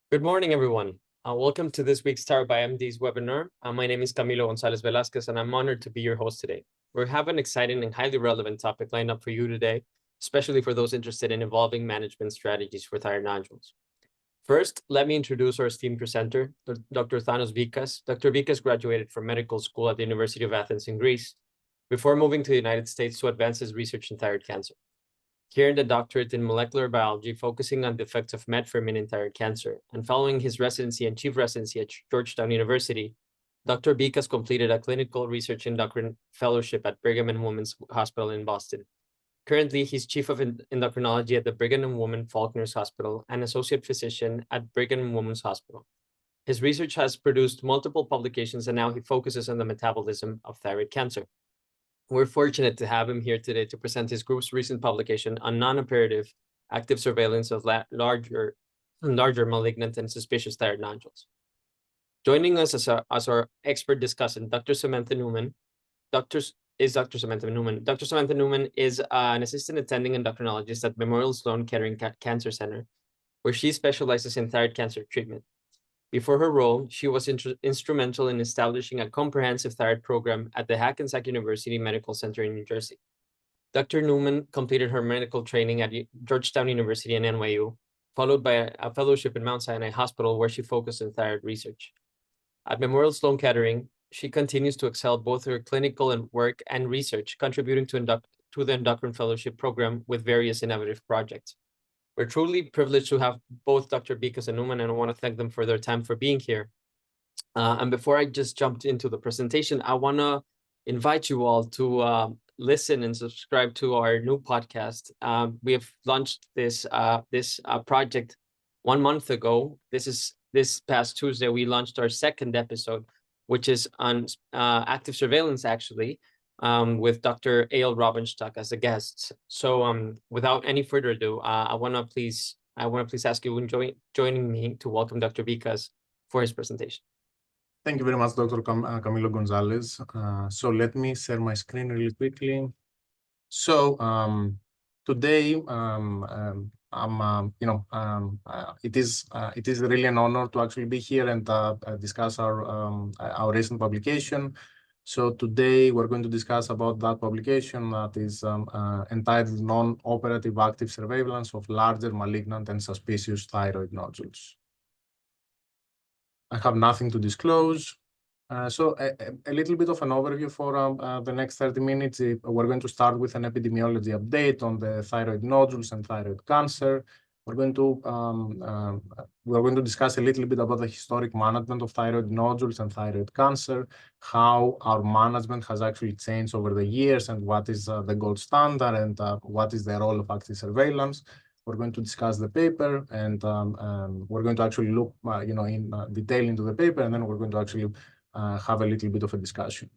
Good morning, everyone. Welcome to this week's Thyroid by MD's webinar. My name is Camilo Gonzalez Velasquez, and I'm honored to be your host today. We have an exciting and highly relevant topic lined up for you today, especially for those interested in evolving management strategies for thyroid nodules. First, let me introduce our esteemed presenter, Dr. Thanos Bikas. Dr. Bikas graduated from medical school at the University of Athens in Greece before moving to the United States to advance his research in thyroid cancer. Here in the doctorate in molecular biology, focusing on the effects of metformin in thyroid cancer, and following his residency and chief residency at Georgetown University, Dr. Bikas completed a clinical research endocrine fellowship at Brigham and Women's Hospital in Boston. Currently, he's chief of endocrinology at the Brigham and Women's Faulkner's Hospital and associate physician at Brigham and Women's Hospital. His research has produced multiple publications, and now he focuses on the metabolism of thyroid cancer. We're fortunate to have him here today to present his group's recent publication on non-operative active surveillance of larger malignant and suspicious thyroid nodules. Joining us as our expert discussant, Dr. Samantha Newman. Dr. Samantha Newman. Dr. Samantha Newman is an assistant attending endocrinologist at Memorial Sloan Kettering Cancer Center, where she specializes in thyroid cancer treatment. Before her role, she was instrumental in establishing a comprehensive thyroid program at the Hackensack University Medical Center in New Jersey. Dr. Newman completed her medical training at Georgetown University and NYU, followed by a fellowship in Mount Sinai Hospital, where she focused on thyroid research. At Memorial Sloan Kettering, she continues to excel both her clinical work and research, contributing to the endocrine fellowship program with various innovative projects. We're truly privileged to have both Dr. Bikas and Newman, and I want to thank them for their time for being here. And before I just jumped into the presentation, I want to invite you all to listen and subscribe to our new podcast. We have launched this project 1 month ago. This past Tuesday, we launched our second episode, which is on active surveillance, actually, with Dr. A.L. Robinstock as a guest. So without any further ado, I want to please ask you in joining me to welcome Dr. Bikas for his presentation. Thank you very much, Dr. Camilo Gonzalez. So let me share my screen really quickly. So today, it is really an honor to actually be here and discuss our recent publication. So today we're going to discuss about that publication that is entitled Non-operative active surveillance of larger malignant and suspicious thyroid nodules. I have nothing to disclose. So a little bit of an overview for the next 30 minutes. We're going to start with an epidemiology update on the thyroid nodules and thyroid cancer. We're going to discuss a little bit about the historic management of thyroid nodules and thyroid cancer, how our management has actually changed over the years, and what is the gold standard, and what is the role of active surveillance. We're going to discuss the paper, and we're going to actually look, in detail into the paper, and then we're going to actually have a little bit of a discussion.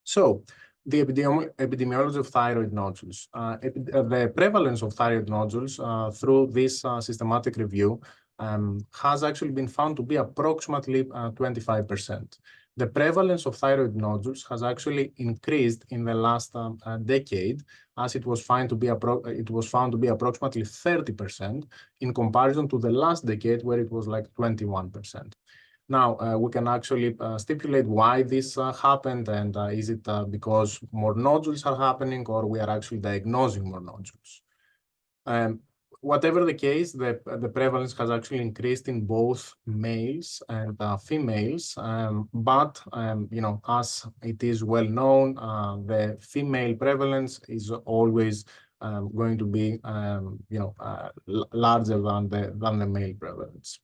So, the epidemiology of thyroid nodules. The prevalence of thyroid nodules through this systematic review has actually been found to be approximately 25%. The prevalence of thyroid nodules has actually increased in the last decade, as it was found to be approximately 30% in comparison to the last decade, where it was like 21%. Now, we can actually stipulate why this happened, and is it because more nodules are happening, or we are actually diagnosing more nodules? Whatever the case, the prevalence has actually increased in both males and females, but as it is well known, the female prevalence is always going to be larger than the male prevalence.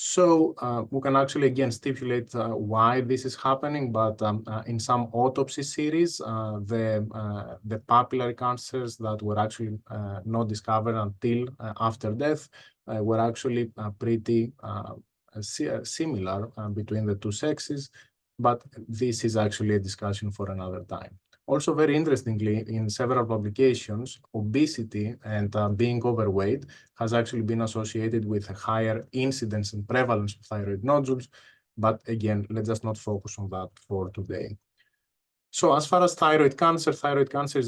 So we can actually again stipulate why this is happening, but in some autopsy series, the papillary cancers that were actually not discovered until after death were actually pretty similar between the two sexes, but this is actually a discussion for another time. Also, very interestingly, in several publications, obesity and being overweight has actually been associated with a higher incidence and prevalence of thyroid nodules. But again, let's just not focus on that for today. So as far as thyroid cancer is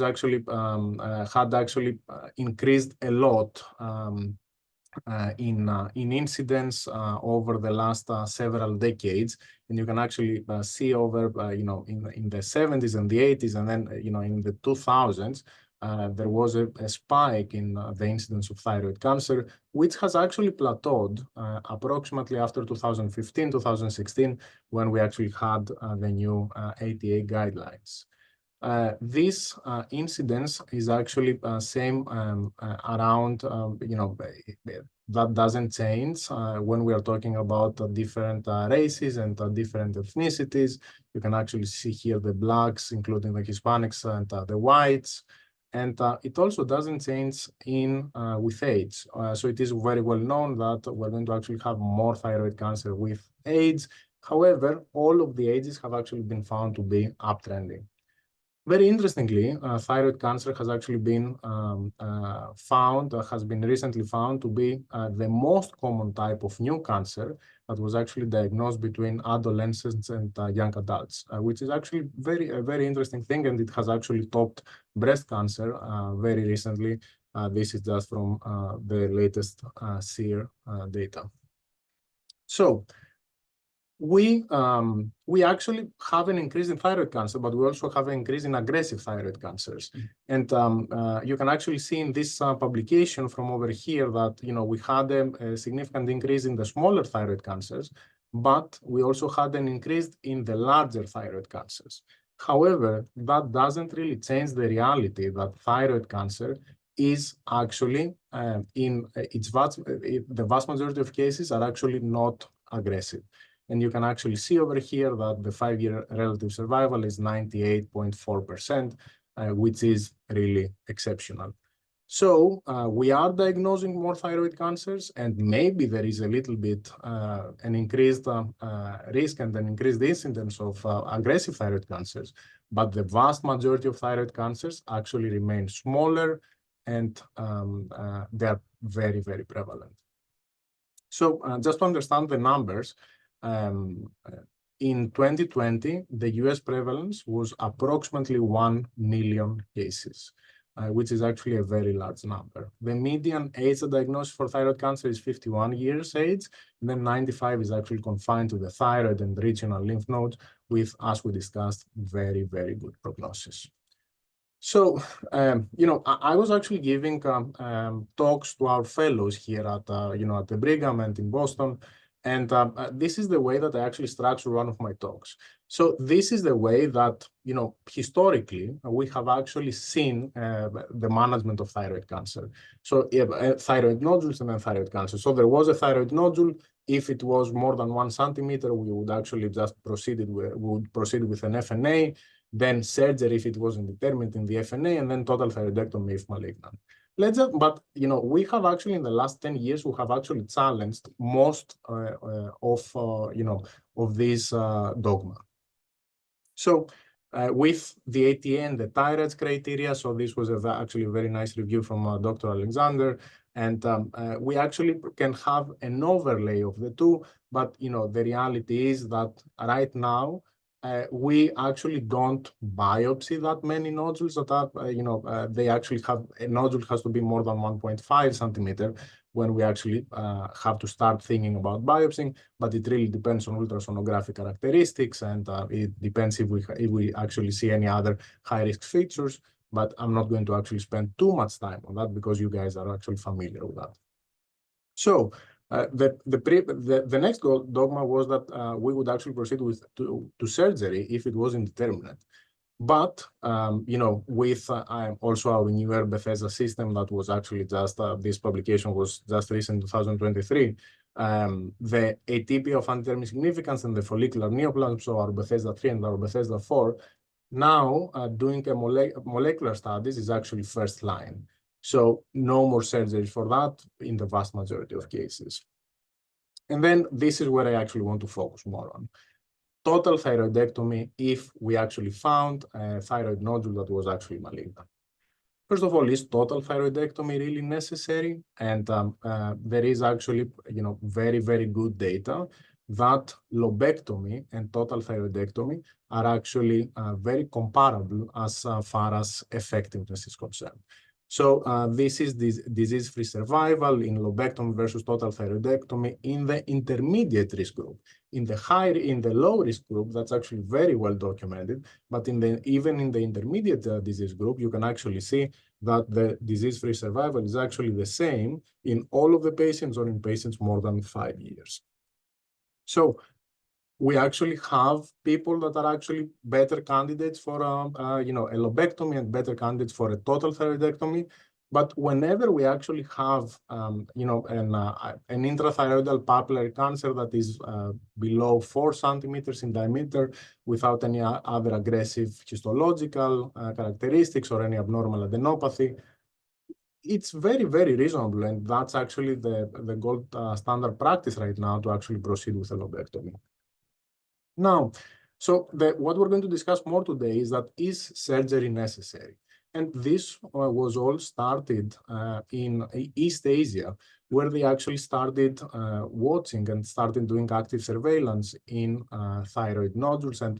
actually had actually increased a lot in incidence over the last several decades, and you can actually see over in the 70s and the 80s, and then in the 2000s. There was a spike in the incidence of thyroid cancer, which has actually plateaued approximately after 2015, 2016, when we actually had the new ATA guidelines. This incidence is actually same around, that doesn't change when we are talking about different races and different ethnicities. You can actually see here the blacks, including the Hispanics and the whites. And it also doesn't change with age. So it is very well known that we're going to actually have more thyroid cancer with age. However, all of the ages have actually been found to be uptrending. Very interestingly, thyroid cancer has actually been has been recently found to be the most common type of new cancer that was actually diagnosed between adolescents and young adults, which is actually a very interesting thing, and it has actually topped breast cancer very recently. This is just from the latest SEER data. So, we actually have an increase in thyroid cancer, but we also have an increase in aggressive thyroid cancers. And you can actually see in this publication from over here that we had a significant increase in the smaller thyroid cancers, but we also had an increase in the larger thyroid cancers. However, that doesn't really change the reality that thyroid cancer is actually the vast majority of cases are actually not aggressive. And you can actually see over here that the 5-year relative survival is 98.4%, which is really exceptional. So we are diagnosing more thyroid cancers, and maybe there is a little bit an increased risk and an increased incidence of aggressive thyroid cancers, but the vast majority of thyroid cancers actually remain smaller, and they are very, very prevalent. So just to understand the numbers, in 2020, the US prevalence was approximately 1 million cases, which is actually a very large number. The median age of diagnosis for thyroid cancer is 51 years age, and then 95 is actually confined to the thyroid and regional lymph nodes with, as we discussed, very, very good prognosis. So, I was actually giving talks to our fellows here at the Brigham and in Boston, and this is the way that I actually structure one of my talks. So this is the way that, historically, we have actually seen the management of thyroid cancer. So thyroid nodules and then thyroid cancer. So there was a thyroid nodule. If it was more than 1 centimeter, we would actually just proceed with an FNA, then surgery if it wasn't determined in the FNA, and then total thyroidectomy if malignant. But we have actually in the last 10 years we have actually challenged most of this dogma. So with the ATA and the TIRADS criteria, so this was actually a very nice review from Dr. Alexander, and we actually can have an overlay of the two, but the reality is that right now we actually don't biopsy that many nodules that are, they actually have, a nodule has to be more than 1.5 centimeter when we actually have to start thinking about biopsying, but it really depends on ultrasonographic characteristics, and it depends if we actually see any other high-risk features, but I'm not going to actually spend too much time on that because you guys are actually familiar with that. So, the next dogma was that we would actually proceed to surgery if it was indeterminate. But, with also our newer Bethesda system that was actually just, this publication was just recent in 2023, the ATP of undetermined significance and the follicular neoplasm, so our Bethesda 3 and our Bethesda 4, now doing a molecular studies is actually first line. So no more surgery for that in the vast majority of cases. And then this is where I actually want to focus more on. Total thyroidectomy if we actually found a thyroid nodule that was actually malignant. First of all, is total thyroidectomy really necessary? And there is actually, very, very good data that lobectomy and total thyroidectomy are actually very comparable as far as effectiveness is concerned. So this is this disease-free survival in lobectomy versus total thyroidectomy in the intermediate risk group. In the low risk group, that's actually very well documented. But even in the intermediate disease group, you can actually see that the disease-free survival is actually the same in all of the patients or in patients more than 5 years. So we actually have people that are actually better candidates for a lobectomy and better candidates for a total thyroidectomy. But whenever we actually have an intrathyroidal papillary cancer that is below 4 centimeters in diameter without any other aggressive histological characteristics or any abnormal adenopathy, it's very, very reasonable. And that's actually the gold standard practice right now to actually proceed with a lobectomy. Now, so what we're going to discuss more today is surgery necessary? And this was all started in East Asia, where they actually started watching and started doing active surveillance in thyroid nodules and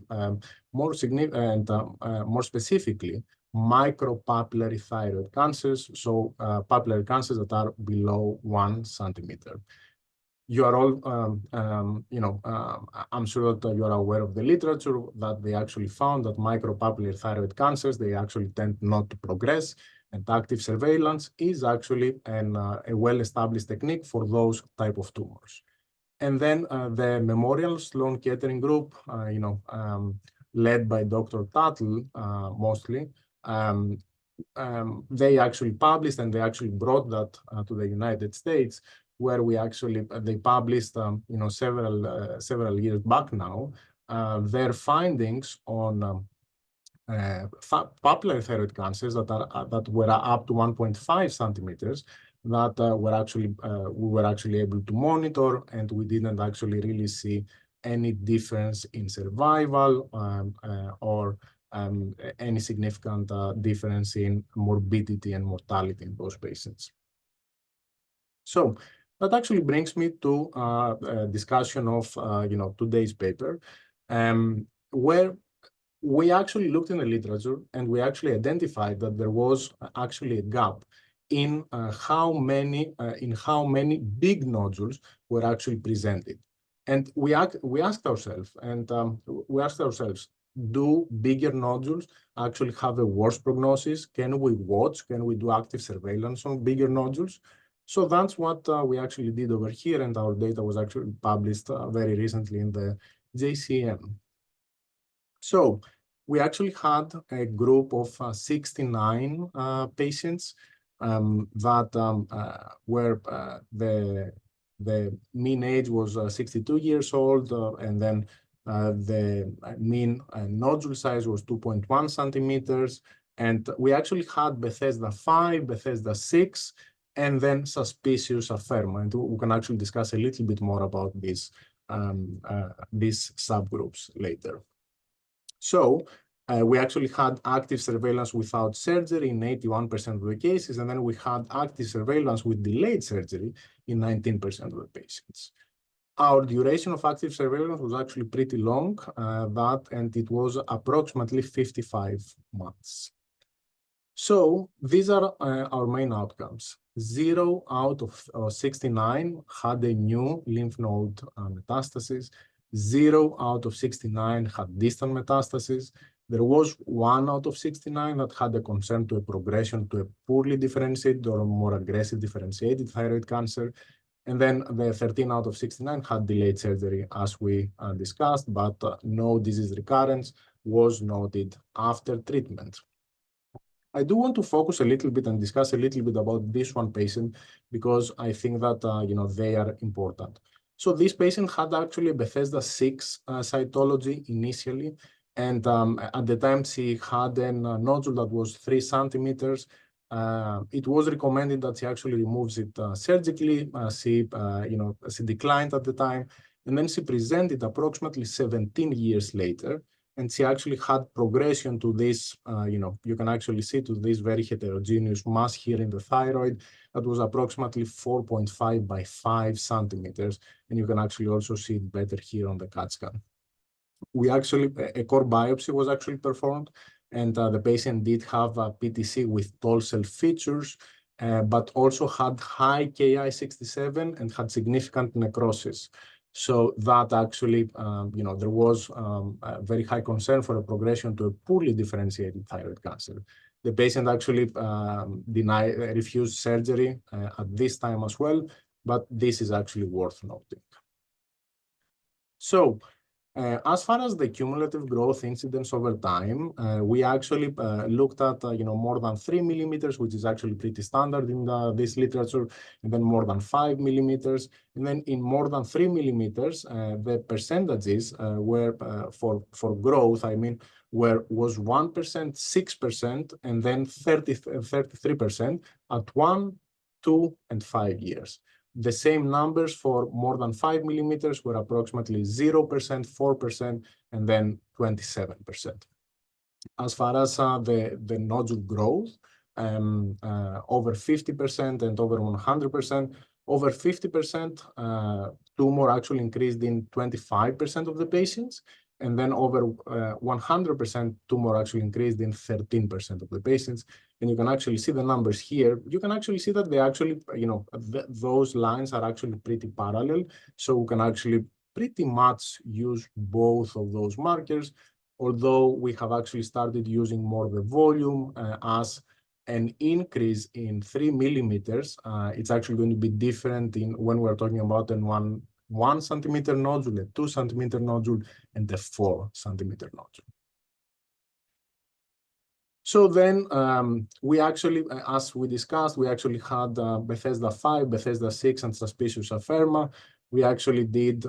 more specifically, micropapillary thyroid cancers, so papillary cancers that are below 1 centimeter. You are all, I'm sure that you are aware of the literature that they actually found that micropapillary thyroid cancers, they actually tend not to progress, and active surveillance is actually a well-established technique for those type of tumors. And then the Memorial Sloan Kettering group, led by Dr. Tuttle mostly, they actually published and they actually brought that to the United States, where they published, several years back now, their findings on papillary thyroid cancers that were up to 1.5 centimeters that we were actually able to monitor, and we didn't actually really see any difference in survival or any significant difference in morbidity and mortality in those patients. So that actually brings me to a discussion of today's paper, where we actually looked in the literature and we actually identified that there was actually a gap in how many big nodules were actually presented. And we asked ourselves, do bigger nodules actually have a worse prognosis? Can we watch? Can we do active surveillance on bigger nodules? So that's what we actually did over here, and our data was actually published very recently in the JCM. So we actually had a group of 69 patients that were the mean age was 62 years old, and then the mean nodule size was 2.1 centimeters. And we actually had Bethesda 5, Bethesda 6, and then suspicious Afirma. And we can actually discuss a little bit more about these subgroups later. So we actually had active surveillance without surgery in 81% of the cases, and then we had active surveillance with delayed surgery in 19% of the patients. Our duration of active surveillance was actually pretty long, and it was approximately 55 months. So these are our main outcomes. 0 out of 69 had a new lymph node metastasis. 0 out of 69 had distant metastasis. There was 1 out of 69 that had a concern to a progression to a poorly differentiated or more aggressive differentiated thyroid cancer. And then the 13 out of 69 had delayed surgery, as we discussed, but no disease recurrence was noted after treatment. I do want to focus a little bit and discuss a little bit about this one patient, because I think that they are important. So this patient had actually a Bethesda 6 cytology initially, and at the time she had a nodule that was 3 centimeters. It was recommended that she actually removes it surgically. She declined at the time, and then she presented approximately 17 years later. And she actually had progression to this, you can actually see to this very heterogeneous mass here in the thyroid that was approximately 4.5 by 5 centimeters. And you can actually also see it better here on the CAT scan. A core biopsy was actually performed, and the patient did have a PTC with tall cell features, but also had high Ki-67 and had significant necrosis. So that actually, there was a very high concern for a progression to a poorly differentiated thyroid cancer. The patient actually refused surgery at this time as well, but this is actually worth noting. So, as far as the cumulative growth incidence over time, we actually looked at more than 3 millimeters, which is actually pretty standard in this literature, and then more than 5 millimeters, and then in more than 3 millimeters, the percentages were for growth. I mean, was 1%, 6%, and then 33% at 1, 2, and 5 years. The same numbers for more than 5 millimeters were approximately 0%, 4%, and then 27%. As far as the nodule growth, over 50% and over 100%, over 50% tumor actually increased in 25% of the patients, and then over 100% tumor actually increased in 13% of the patients. And you can actually see the numbers here. You can actually see that they actually, those lines are actually pretty parallel. So we can actually pretty much use both of those markers, although we have actually started using more the volume as an increase in 3 millimeters. It's actually going to be different when we're talking about an 1 centimeter nodule, a 2 centimeter nodule, and a 4 centimeter nodule. So then we actually, as we discussed, we actually had Bethesda 5, Bethesda 6, and suspicious Afirma. We actually did,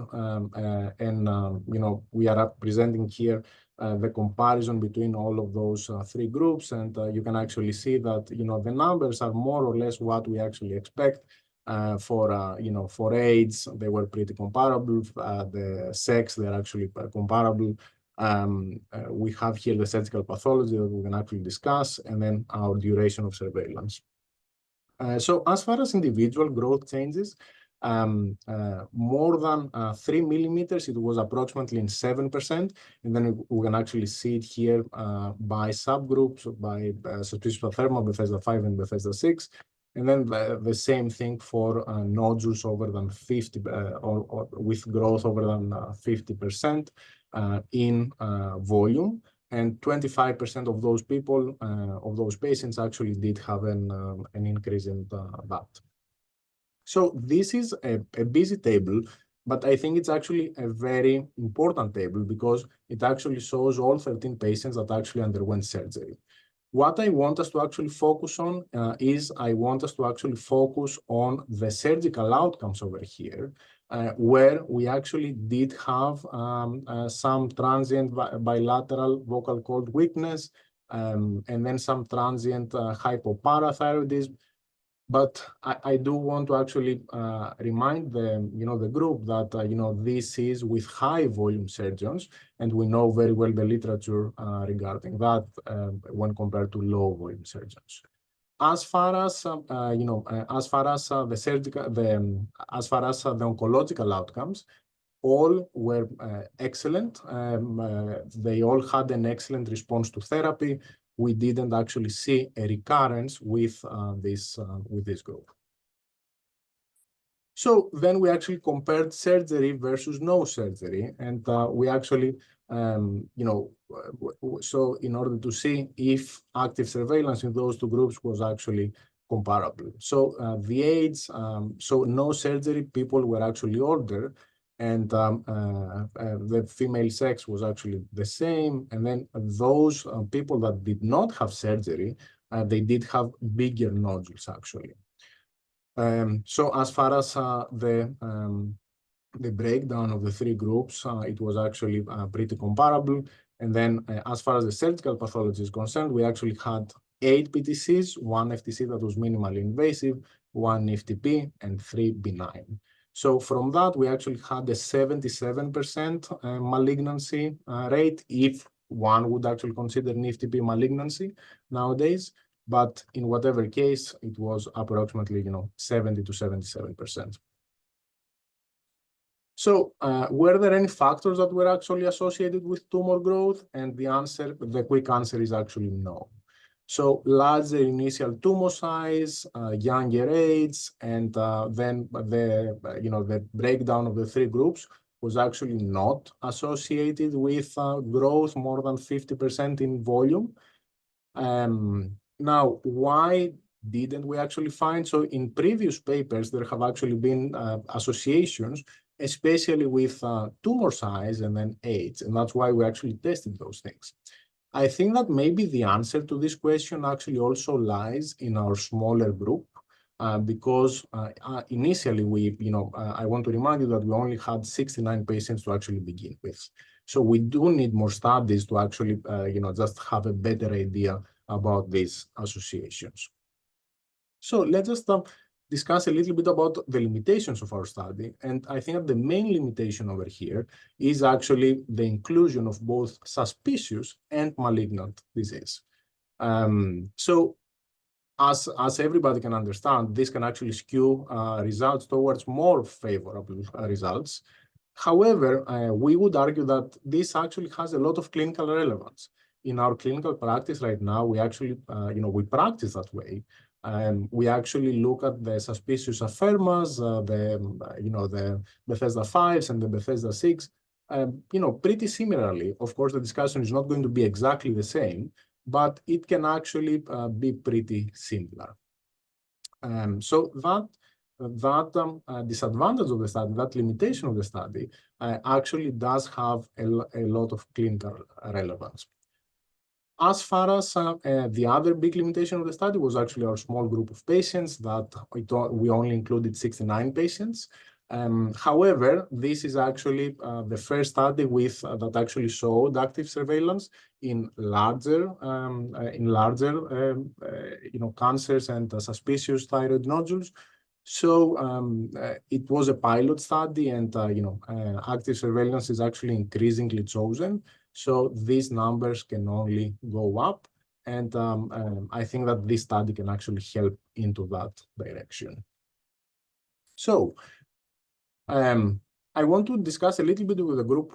we are presenting here the comparison between all of those 3 groups, and you can actually see that the numbers are more or less what we actually expect. For AIDS, they were pretty comparable. The sex, they're actually comparable. We have here the surgical pathology that we can actually discuss, and then our duration of surveillance. So as far as individual growth changes, more than 3 millimeters, it was approximately in 7%. And then we can actually see it here by subgroups, by suspicious Afirma, Bethesda 5, and Bethesda 6. And then the same thing for nodules over than 50, or with growth over than 50% in volume. And 25% of those people, of those patients, actually did have an increase in that. So this is a busy table, but I think it's actually a very important table because it actually shows all 13 patients that actually underwent surgery. What I want us to actually focus on is I want us to actually focus on the surgical outcomes over here, where we actually did have some transient bilateral vocal cord weakness, and then some transient hypoparathyroidism. But I do want to actually remind the group that this is with high volume surgeons, and we know very well the literature regarding that when compared to low volume surgeons. As far as as far as the surgical, as far as the oncological outcomes, all were excellent. They all had an excellent response to therapy. We didn't actually see a recurrence with this group. So then we actually compared surgery versus no surgery, and we actually, so in order to see if active surveillance in those 2 groups was actually comparable. So the AIDS, so no surgery, people were actually older, and the female sex was actually the same. And then those people that did not have surgery, they did have bigger nodules actually. So as far as the breakdown of the 3 groups, it was actually pretty comparable. And then as far as the surgical pathology is concerned, we actually had 8 PTCs, 1 FTC that was minimally invasive, 1 FTP, and 3 benign. So from that, we actually had a 77% malignancy rate, if one would actually consider an FTP malignancy nowadays. But in whatever case, it was approximately 70 to 77%. So were there any factors that were actually associated with tumor growth? And the quick answer is actually no. So larger initial tumor size, younger age, and then the breakdown of the three groups was actually not associated with growth more than 50% in volume. Now, why didn't we actually find? So in previous papers, there have actually been associations, especially with tumor size and then age, and that's why we actually tested those things. I think that maybe the answer to this question actually also lies in our smaller group, because initially I want to remind you that we only had 69 patients to actually begin with. So we do need more studies to actually, just have a better idea about these associations. So let's just discuss a little bit about the limitations of our study. And I think that the main limitation over here is actually the inclusion of both suspicious and malignant disease. So as everybody can understand, this can actually skew results towards more favorable results. However, we would argue that this actually has a lot of clinical relevance. In our clinical practice right now, we actually, we practice that way. We actually look at the suspicious Afirmas, the Bethesda 5s and the Bethesda 6, pretty similarly. Of course, the discussion is not going to be exactly the same, but it can actually be pretty similar. So that disadvantage of the study, that limitation of the study, actually does have a lot of clinical relevance. As far as the other big limitation of the study was actually our small group of patients that we only included 69 patients. However, this is actually the first study that actually showed active surveillance in larger cancers and suspicious thyroid nodules. So it was a pilot study, and active surveillance is actually increasingly chosen. So these numbers can only go up, and I think that this study can actually help into that direction. So I want to discuss a little bit with the group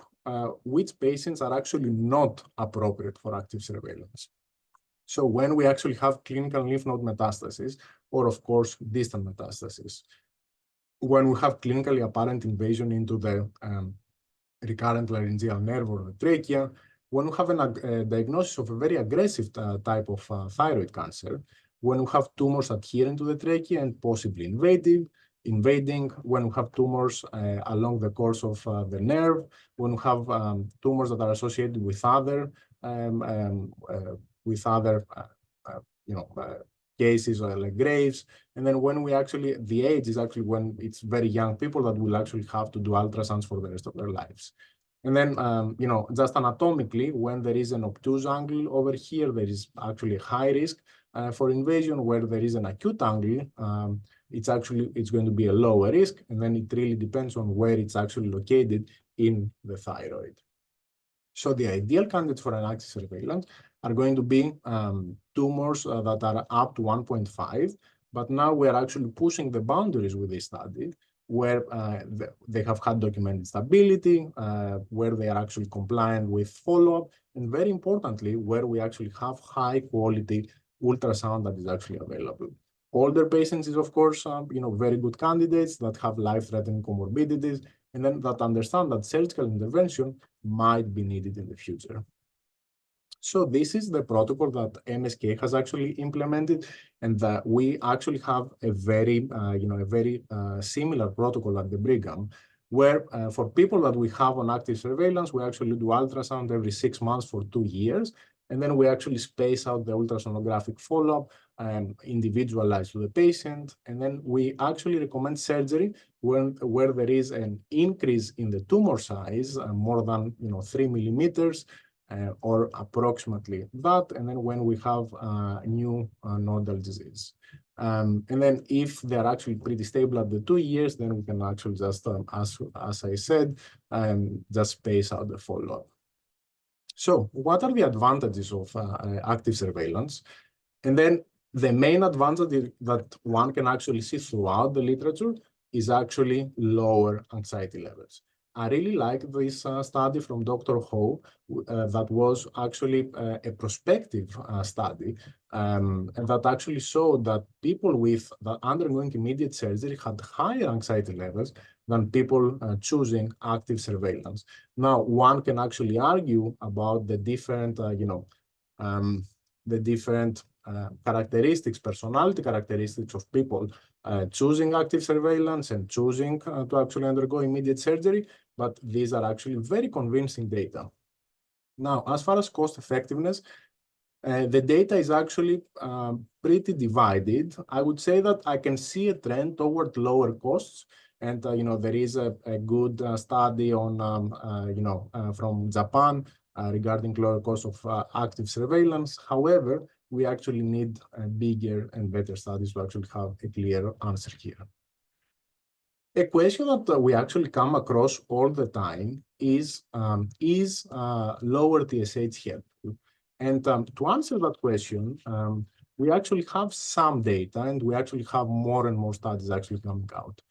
which patients are actually not appropriate for active surveillance. So when we actually have clinical lymph node metastasis, or of course distant metastasis, when we have clinically apparent invasion into the recurrent laryngeal nerve or the trachea, when we have a diagnosis of a very aggressive type of thyroid cancer, when we have tumors adherent to the trachea and possibly invading, when we have tumors along the course of the nerve, when we have tumors that are associated with other cases like Graves, and then when the age is actually when it's very young people that will actually have to do ultrasounds for the rest of their lives. And then, just anatomically, when there is an obtuse angle over here, there is actually a high risk for invasion. Where there is an acute angle, it's going to be a lower risk, and then it really depends on where it's actually located in the thyroid. So the ideal candidates for an active surveillance are going to be tumors that are up to 1.5, but now we are actually pushing the boundaries with this study, where they have had documented stability, where they are actually compliant with follow-up, and very importantly, where we actually have high-quality ultrasound that is actually available. Older patients is, of course, very good candidates that have life-threatening comorbidities, and then that understand that surgical intervention might be needed in the future. So this is the protocol that MSK has actually implemented, and we actually have a very similar protocol at the Brigham, where for people that we have on active surveillance, we actually do ultrasound every 6 months for 2 years, and then we actually space out the ultrasonographic follow-up individualized to the patient, and then we actually recommend surgery where there is an increase in the tumor size more than 3 millimeters. Or approximately that, and then when we have new nodal disease. And then if they're actually pretty stable at the 2 years, then we can actually just, as I said, just space out the follow-up. So what are the advantages of active surveillance? And then the main advantage that one can actually see throughout the literature is actually lower anxiety levels. I really like this study from Dr. Ho that was actually a prospective study and that actually showed that people with that undergoing immediate surgery had higher anxiety levels than people choosing active surveillance. Now, one can actually argue about the different, the different characteristics, personality characteristics of people choosing active surveillance and choosing to actually undergo immediate surgery, but these are actually very convincing data. Now, as far as cost effectiveness, the data is actually pretty divided. I would say that I can see a trend toward lower costs. And, there is a good study on, from Japan regarding lower cost of active surveillance. However, we actually need bigger and better studies to actually have a clear answer here. A question that we actually come across all the time is lower TSH helpful? And to answer that question, we actually have some data and we actually have more and more studies actually coming out.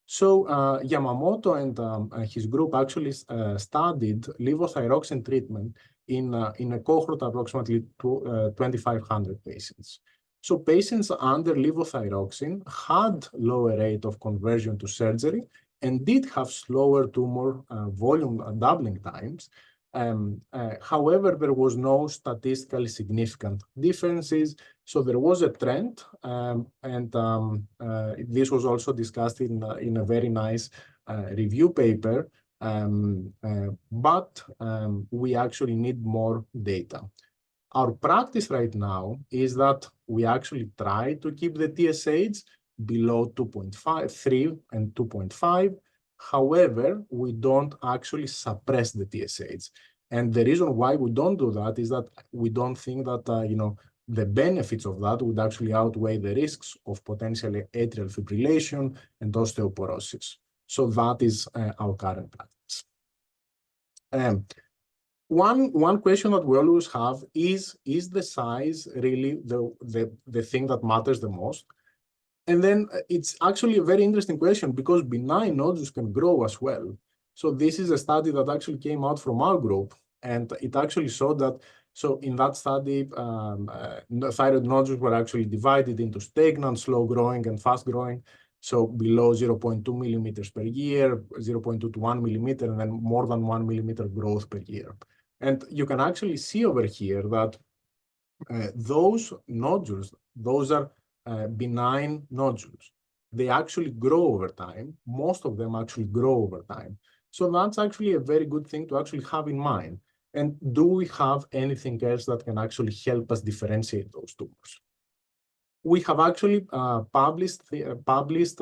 So Yamamoto and his group actually studied levothyroxine treatment in a cohort of approximately 2,500 patients. So patients under levothyroxine had lower rate of conversion to surgery and did have slower tumor volume doubling times. However, there was no statistically significant differences. So there was a trend, and this was also discussed in a very nice review paper, but we actually need more data. Our practice right now is that we actually try to keep the TSH below 2.5, 3 and 2.5. However, we don't actually suppress the TSH. And the reason why we don't do that is that we don't think that, the benefits of that would actually outweigh the risks of potentially atrial fibrillation and osteoporosis. So that is our current practice. One question that we always have is the size really the thing that matters the most? And then it's actually a very interesting question because benign nodules can grow as well. So this is a study that actually came out from our group, and it actually showed that, so in that study, thyroid nodules were actually divided into stagnant, slow growing, and fast growing. So below 0.2 millimeters per year, 0.2 to 1 millimeter, and then more than 1 millimeter growth per year. And you can actually see over here that those nodules, those are benign nodules. They actually grow over time. Most of them actually grow over time. So that's actually a very good thing to actually have in mind. And do we have anything else that can actually help us differentiate those tumors? We have actually published studies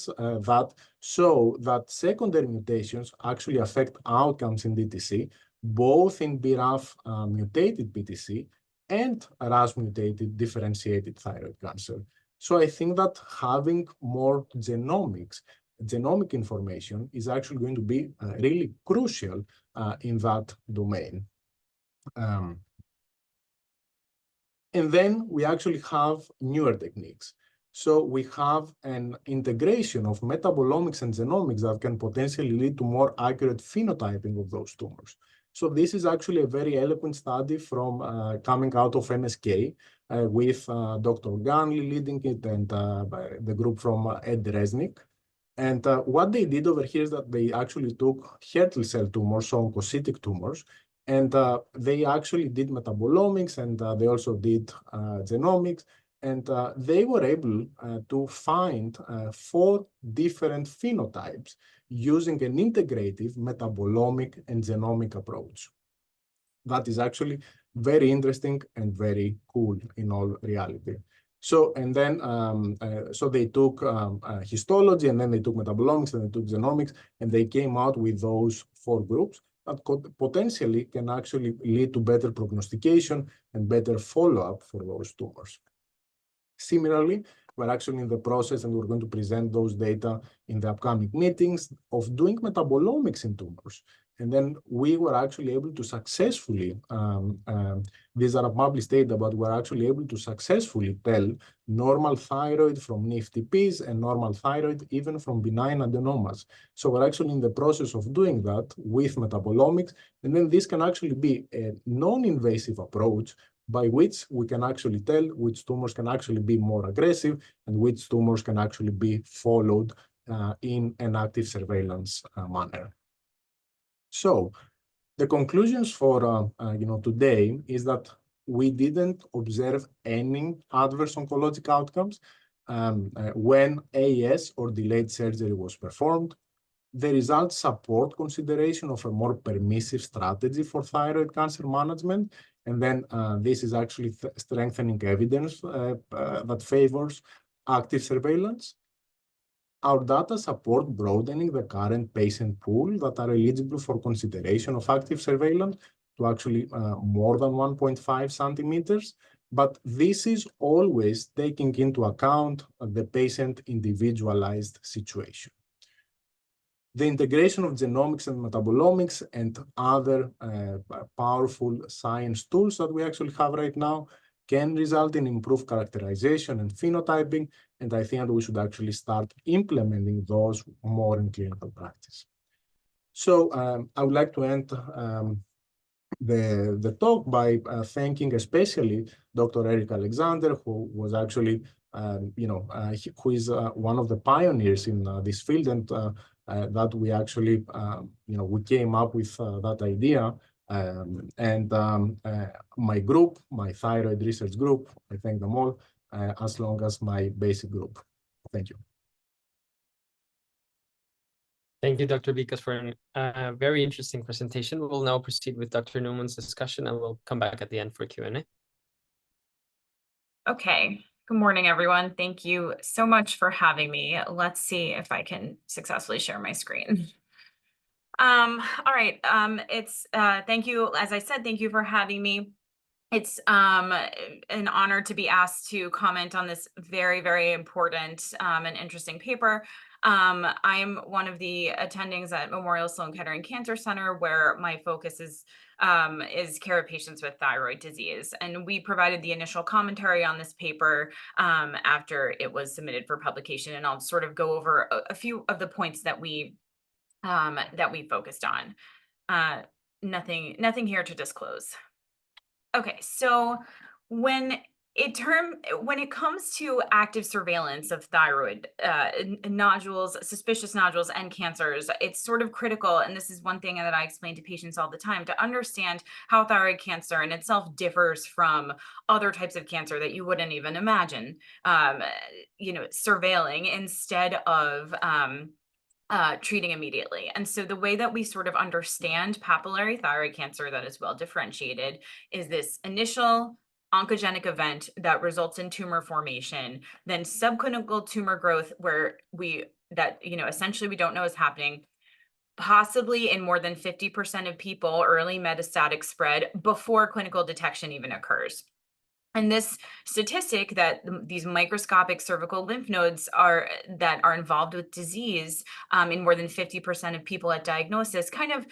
that show that secondary mutations actually affect outcomes in DTC, both in BRAF mutated PTC and RAS mutated differentiated thyroid cancer. So I think that having more genomic information is actually going to be really crucial in that domain. And then we actually have newer techniques. So we have an integration of metabolomics and genomics that can potentially lead to more accurate phenotyping of those tumors. So this is actually a very eloquent study from coming out of MSK with Dr. Ganley leading it and the group from Ed Resnick. And what they did over here is that they actually took Hürthle cell tumors, so oncocytic tumors, and they actually did metabolomics and they also did genomics. And they were able to find 4 different phenotypes using an integrative metabolomic and genomic approach. That is actually very interesting and very cool in all reality. So, and then, so they took histology, and then they took metabolomics, and they took genomics, and they came out with those 4 groups that could potentially can actually lead to better prognostication and better follow-up for those tumors. Similarly, we're actually in the process, and we're going to present those data in the upcoming meetings, of doing metabolomics in tumors. And then we were actually able to successfully, these are published data, but we're actually able to successfully tell normal thyroid from NIFTPs and normal thyroid even from benign adenomas. So we're actually in the process of doing that with metabolomics. And then this can actually be a non-invasive approach by which we can actually tell which tumors can actually be more aggressive and which tumors can actually be followed in an active surveillance manner. So the conclusions for today is that we didn't observe any adverse oncologic outcomes when AS or delayed surgery was performed. The results support consideration of a more permissive strategy for thyroid cancer management. And then this is actually strengthening evidence that favors active surveillance. Our data support broadening the current patient pool that are eligible for consideration of active surveillance to actually more than 1.5 centimeters. But this is always taking into account the patient individualized situation. The integration of genomics and metabolomics and other powerful science tools that we actually have right now can result in improved characterization and phenotyping, and I think that we should actually start implementing those more in clinical practice. So I would like to end the talk by thanking especially Dr. Eric Alexander, who was actually, who is one of the pioneers in this field, and that we actually, we came up with that idea. My group, my thyroid research group, I thank them all, as long as my basic group. Thank you. Thank you, Dr. Bikas, for a very interesting presentation. We'll now proceed with Dr. Newman's discussion, and we'll come back at the end for Q&A. Okay. Good morning, everyone. Thank you so much for having me. Let's see if I can successfully share my screen. All right. Thank you. As I said, thank you for having me. It's an honor to be asked to comment on this very, very important and interesting paper. I'm one of the attendings at Memorial Sloan Kettering Cancer Center, where my focus is care of patients with thyroid disease. And we provided the initial commentary on this paper after it was submitted for publication. And I'll sort of go over a few of the points that we focused on. Nothing here to disclose. Okay, so when it comes to active surveillance of thyroid nodules, suspicious nodules, and cancers, it's sort of critical, and this is one thing that I explain to patients all the time, to understand how thyroid cancer in itself differs from other types of cancer that you wouldn't even imagine, surveilling instead of treating immediately. And so the way that we sort of understand papillary thyroid cancer that is well differentiated is this initial oncogenic event that results in tumor formation, then subclinical tumor growth where essentially we don't know is happening, possibly in more than 50% of people, early metastatic spread before clinical detection even occurs. And this statistic that these microscopic cervical lymph nodes that are involved with disease in more than 50% of people at diagnosis kind of,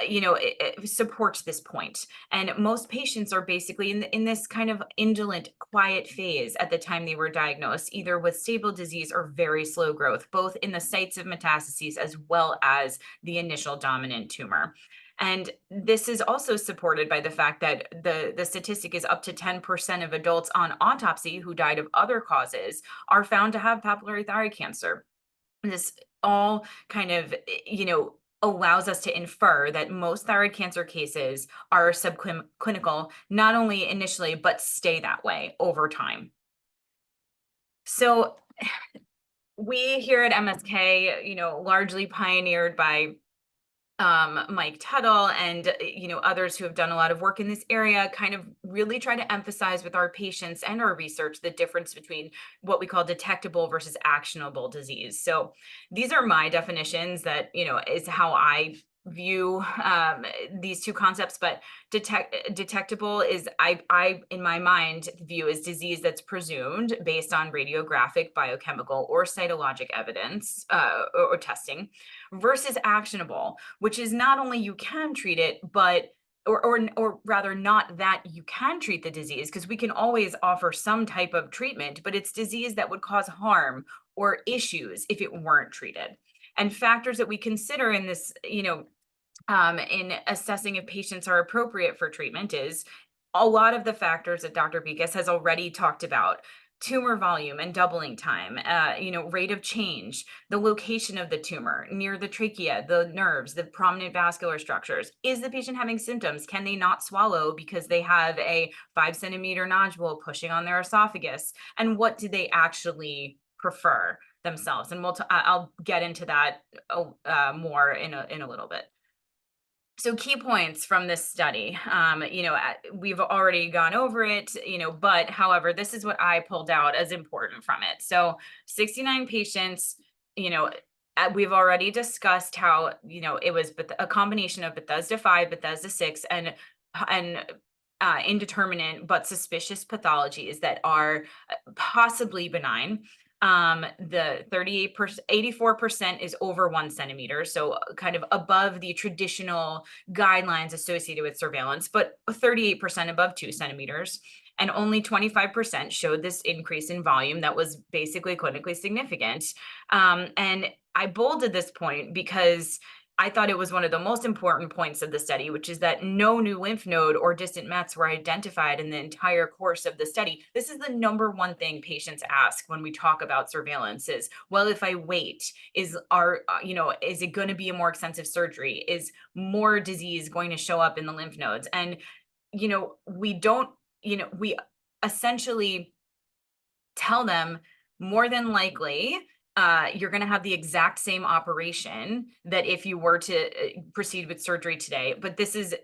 it supports this point. And most patients are basically in this kind of indolent, quiet phase at the time they were diagnosed, either with stable disease or very slow growth, both in the sites of metastases as well as the initial dominant tumor. And this is also supported by the fact that the statistic is up to 10% of adults on autopsy who died of other causes are found to have papillary thyroid cancer. This all kind of, allows us to infer that most thyroid cancer cases are subclinical, not only initially, but stay that way over time. So we here at MSK, largely pioneered by Mike Tuttle and others who have done a lot of work in this area, kind of really try to emphasize with our patients and our research the difference between what we call detectable versus actionable disease. So these are my definitions that is how I view these two concepts, but detectable is I in my mind view as disease that's presumed based on radiographic, biochemical, or cytologic evidence or testing, versus actionable, which is not only you can treat it, but or rather not that you can treat the disease, because we can always offer some type of treatment, but it's disease that would cause harm or issues if it weren't treated. And factors that we consider in this, in assessing if patients are appropriate for treatment is a lot of the factors that Dr. Bikas has already talked about: tumor volume and doubling time, rate of change, the location of the tumor near the trachea, the nerves, the prominent vascular structures. Is the patient having symptoms? Can they not swallow because they have a 5 centimeter nodule pushing on their esophagus? And what do they actually prefer themselves? And I'll get into that more in a little bit. So key points from this study, we've already gone over it, but however, this is what I pulled out as important from it. So 69 patients, we've already discussed how, it was a combination of Bethesda 5, Bethesda 6, and indeterminate but suspicious pathologies that are possibly benign. The 84% is over 1 centimeter, so kind of above the traditional guidelines associated with surveillance, but 38% above 2 centimeters. And only 25% showed this increase in volume that was basically clinically significant. And I bolded this point because I thought it was one of the most important points of the study, which is that no new lymph node or distant mets were identified in the entire course of the study. This is the number one thing patients ask when we talk about surveillance is, well, if I wait, is it going to be a more extensive surgery? Is more disease going to show up in the lymph nodes? And, we essentially tell them more than likely, you're going to have the exact same operation that if you were to proceed with surgery today. But this is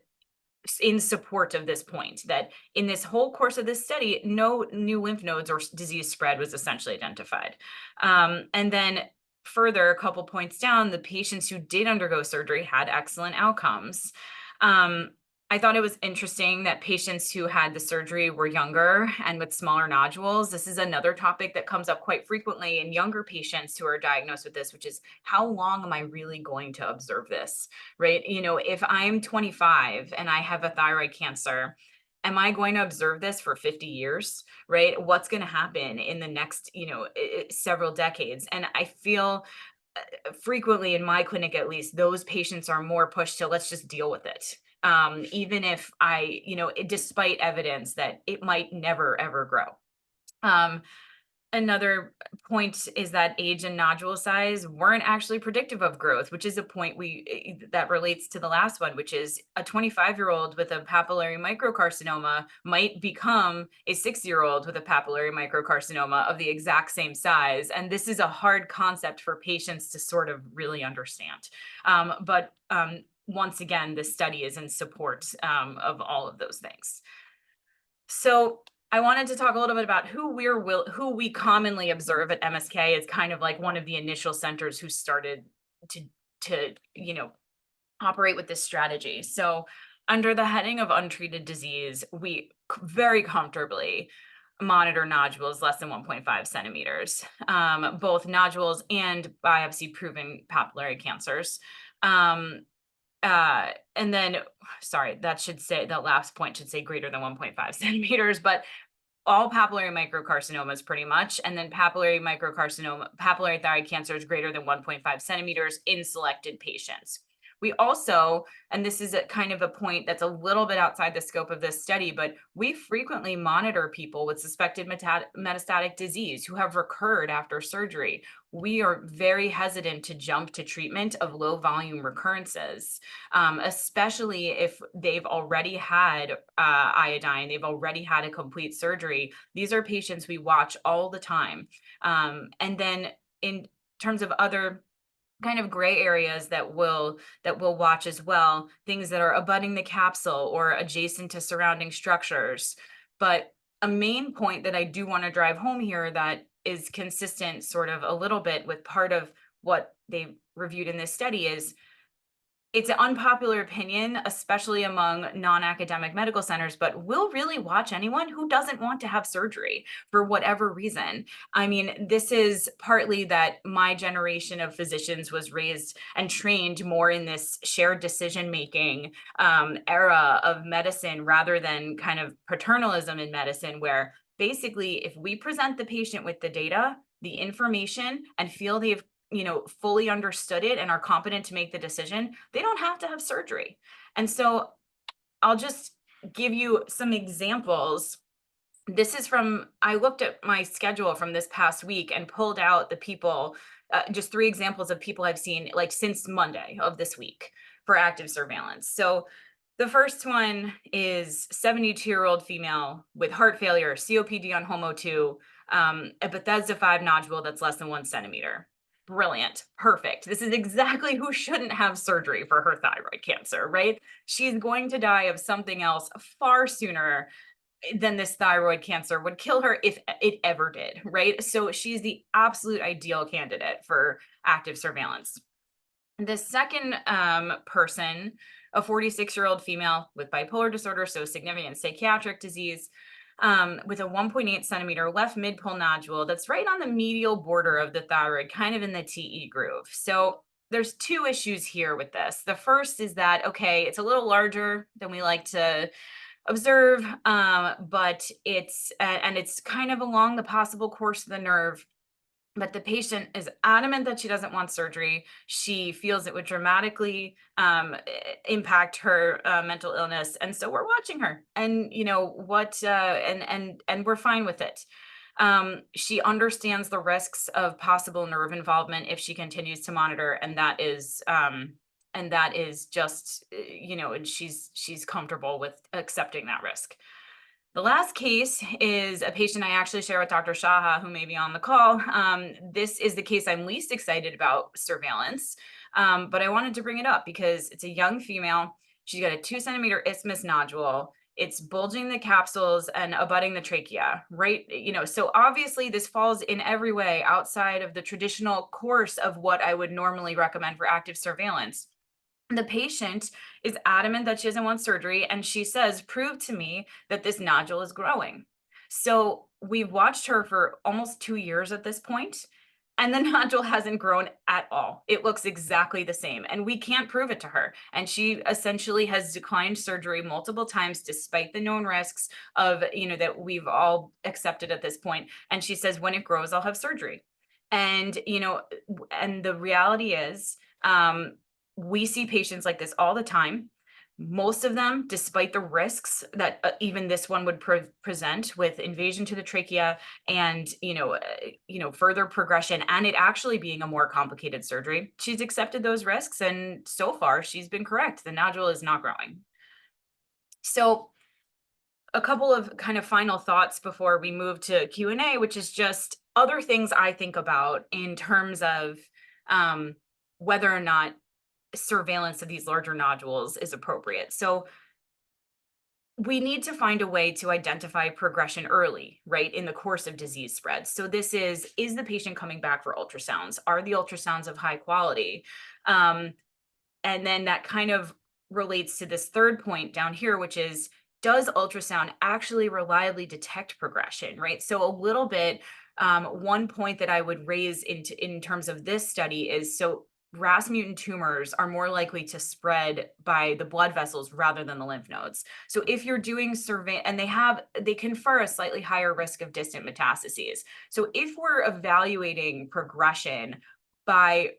in support of this point, that in this whole course of this study, no new lymph nodes or disease spread was essentially identified. And then further, a couple points down, the patients who did undergo surgery had excellent outcomes. I thought it was interesting that patients who had the surgery were younger and with smaller nodules. This is another topic that comes up quite frequently in younger patients who are diagnosed with this, which is, how long am I really going to observe this, right? If I'm 25 and I have a thyroid cancer, am I going to observe this for 50 years, right? What's going to happen in the next, several decades? And I feel frequently in my clinic, at least, those patients are more pushed to, let's just deal with it. Even if despite evidence that it might never, ever grow. Another point is that age and nodule size weren't actually predictive of growth, which is a point that relates to the last one, which is a 25-year-old with a papillary microcarcinoma might become a 6-year-old with a papillary microcarcinoma of the exact same size. And this is a hard concept for patients to sort of really understand. But once again, this study is in support of all of those things. So I wanted to talk a little bit about who we commonly observe at MSK as kind of like one of the initial centers who started to operate with this strategy. So under the heading of untreated disease, we very comfortably monitor nodules less than 1.5 centimeters, both nodules and biopsy-proven papillary cancers. And then, sorry, that last point should say greater than 1.5 centimeters, but all papillary microcarcinomas pretty much, and then papillary thyroid cancer is greater than 1.5 centimeters in selected patients. We also, and this is kind of a point that's a little bit outside the scope of this study, but we frequently monitor people with suspected metastatic disease who have recurred after surgery. We are very hesitant to jump to treatment of low volume recurrences, especially if they've already had iodine, they've already had a complete surgery. These are patients we watch all the time. And then in terms of other kind of gray areas that we'll watch as well, things that are abutting the capsule or adjacent to surrounding structures. But a main point that I do want to drive home here that is consistent sort of a little bit with part of what they reviewed in this study is it's an unpopular opinion, especially among non-academic medical centers, but we'll really watch anyone who doesn't want to have surgery for whatever reason. I mean, this is partly that my generation of physicians was raised and trained more in this shared decision-making era of medicine rather than kind of paternalism in medicine, where basically if we present the patient with the data, the information, and feel they've fully understood it and are competent to make the decision, they don't have to have surgery. And so I'll just give you some examples. This is I looked at my schedule from this past week and pulled out the people, just 3 examples of people I've seen like since Monday of this week for active surveillance. So the first one is 72-year-old female with heart failure, COPD on HOMO2, a Bethesda 5 nodule that's less than 1 centimeter. Brilliant, perfect. This is exactly who shouldn't have surgery for her thyroid cancer, right? She's going to die of something else far sooner than this thyroid cancer would kill her if it ever did, right? So she's the absolute ideal candidate for active surveillance. The second person, a 46-year-old female with bipolar disorder, so significant psychiatric disease, with a 1.8 centimeter left mid-pole nodule that's right on the medial border of the thyroid, kind of in the TE groove. So there's 2 issues here with this. The first is that, okay, it's a little larger than we like to observe, but it's kind of along the possible course of the nerve. But the patient is adamant that she doesn't want surgery. She feels it would dramatically impact her mental illness, and so we're watching her. And and we're fine with it. She understands the risks of possible nerve involvement if she continues to monitor, and that is just and she's comfortable with accepting that risk. The last case is a patient I actually share with Dr. Shaha, who may be on the call. This is the case I'm least excited about surveillance, but I wanted to bring it up because it's a young female. She's got a 2 centimeter isthmus nodule. It's bulging the capsules and abutting the trachea, right? So obviously this falls in every way outside of the traditional course of what I would normally recommend for active surveillance. The patient is adamant that she doesn't want surgery, and she says, prove to me that this nodule is growing. So we've watched her for almost 2 years at this point, and the nodule hasn't grown at all. It looks exactly the same, and we can't prove it to her. And she essentially has declined surgery multiple times, despite the known risks of, that we've all accepted at this point. And she says, when it grows, I'll have surgery. And, and the reality is, we see patients like this all the time. Most of them, despite the risks that even this one would present with invasion to the trachea and further progression, and it actually being a more complicated surgery, she's accepted those risks, and so far she's been correct. The nodule is not growing. So a couple of kind of final thoughts before we move to Q&A, which is just other things I think about in terms of whether or not surveillance of these larger nodules is appropriate. So we need to find a way to identify progression early, right, in the course of disease spread. So this is the patient coming back for ultrasounds? Are the ultrasounds of high quality? And then that kind of relates to this third point down here, which is, does ultrasound actually reliably detect progression, right? So a little bit, one point that I would raise in terms of this study is, so RAS mutant tumors are more likely to spread by the blood vessels rather than the lymph nodes. So if you're doing survey, and they confer a slightly higher risk of distant metastases. So if we're evaluating progression by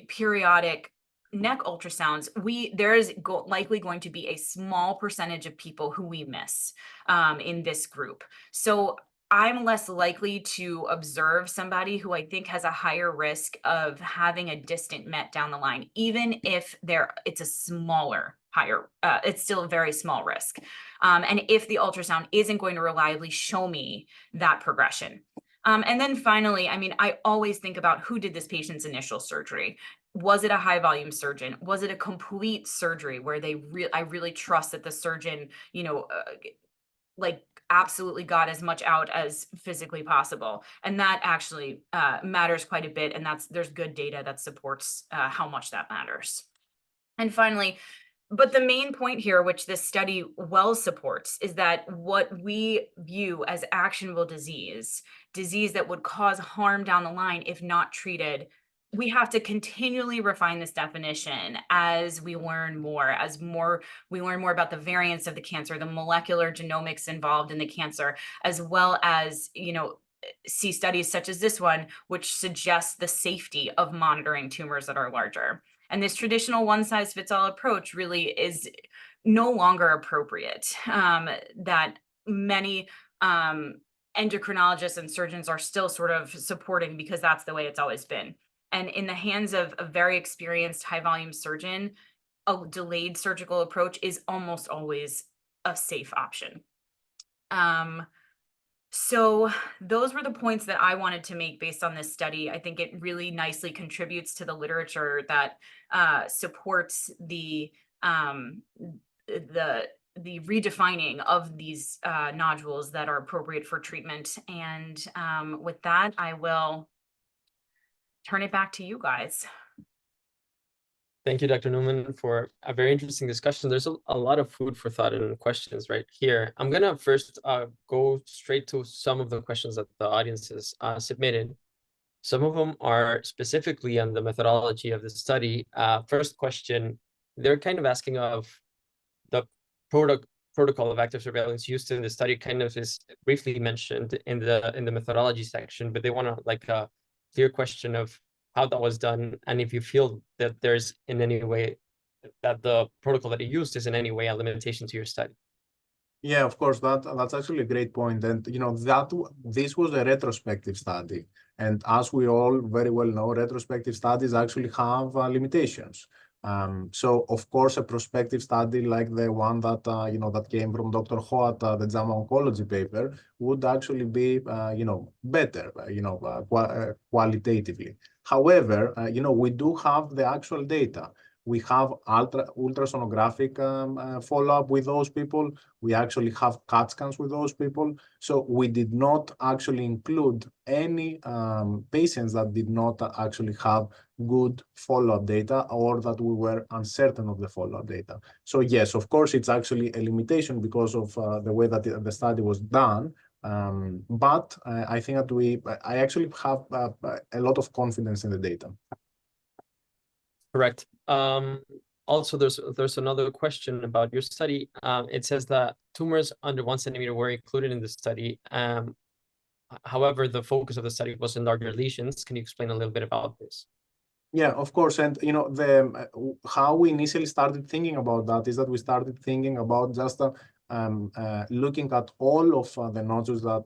periodic neck ultrasounds, there is likely going to be a small percentage of people who we miss in this group. So I'm less likely to observe somebody who I think has a higher risk of having a distant met down the line, even if it's a smaller, it's still a very small risk. And if the ultrasound isn't going to reliably show me that progression. And then finally, I mean, I always think about who did this patient's initial surgery. Was it a high volume surgeon? Was it a complete surgery where I really trust that the surgeon, absolutely got as much out as physically possible. And that actually matters quite a bit. And there's good data that supports how much that matters. And finally, but the main point here, which this study well supports, is that what we view as actionable disease that would cause harm down the line if not treated, we have to continually refine this definition as we learn more, we learn more about the variants of the cancer, the molecular genomics involved in the cancer, as well as, see studies such as this one, which suggests the safety of monitoring tumors that are larger. And this traditional one-size-fits-all approach really is no longer appropriate, that many endocrinologists and surgeons are still sort of supporting because that's the way it's always been. And in the hands of a very experienced high-volume surgeon, a delayed surgical approach is almost always a safe option. So those were the points that I wanted to make based on this study. I think it really nicely contributes to the literature that supports the redefining of these nodules that are appropriate for treatment. And with that, I will turn it back to you guys. Thank you, Dr. Newman, for a very interesting discussion. There's a lot of food for thought and questions right here. I'm going to first go straight to some of the questions that the audience has submitted. Some of them are specifically on the methodology of the study. First question, they're kind of asking of the protocol of active surveillance used in the study kind of is briefly mentioned in the methodology section, but they want to like a clear question of how that was done, and if you feel that there's in any way that the protocol that you used is in any way a limitation to your study. Yeah, of course, that's actually a great point. And this was a retrospective study. And as we all very well know, retrospective studies actually have limitations. So of course, a prospective study like the one that that came from Dr. Ho at the JAMA Oncology paper would actually be better, qualitatively. However, we do have the actual data. We have ultrasonographic follow-up with those people. We actually have CAT scans with those people. So we did not actually include any patients that did not actually have good follow-up data or that we were uncertain of the follow-up data. So yes, of course, it's actually a limitation because of the way that the study was done. But I think that I actually have a lot of confidence in the data. Correct. Also, there's another question about your study. It says that tumors under 1 centimeter were included in the study. However, the focus of the study was in larger lesions. Can you explain a little bit about this? Yeah, of course. And how we initially started thinking about that is that we started thinking about just looking at all of the nodules that